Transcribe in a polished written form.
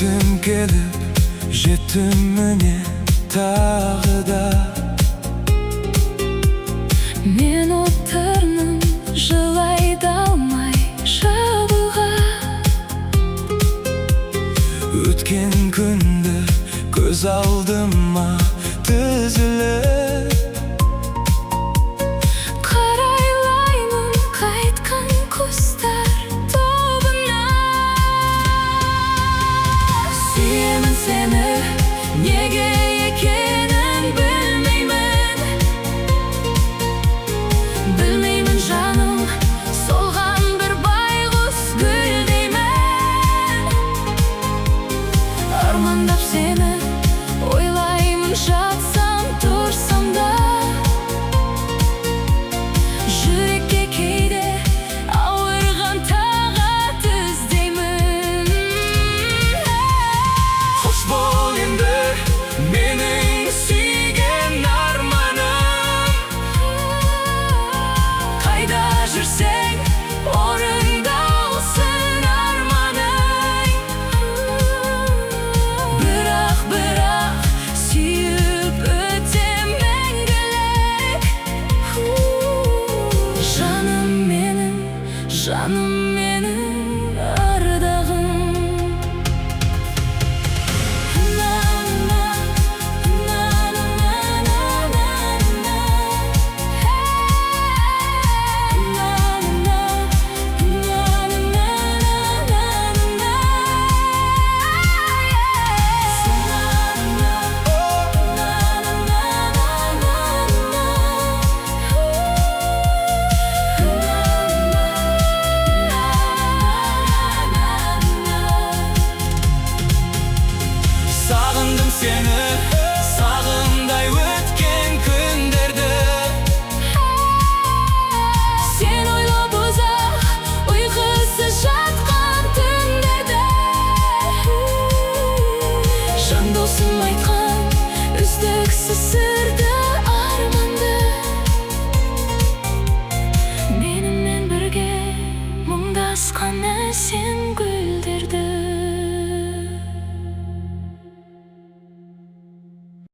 Ötüm kelip jettim mine tағы da. Men отырным жылай да алмай жабыға. Өткен күнді көз алдыма тізіліп, Қарайлаймын қайтқан көздер тобына. Сүйемін сені, неге екенін білмеймін. Білмеймін жаным, солған бір байғұс гүлдеймін. Армандап сені ойлаймын, жатсам тұрсам да. Жүрекке кейде ауырған тағат іздеймін. Хош бол енді менің сүйген арманым. Қайда жүрсең, орындалсын арманың. Бірақ сүйіп өтем мәңгілік. Жаным менің ардағым. Sağındım seni, sağımдай өткен күндерді. Sen ойлап ұзақ, ұйқысыз жатқан түндерді. Жан досым айтқан үздіксіз сырды арманды. Менімен бірге мұңдасқан әсем гүлдерді.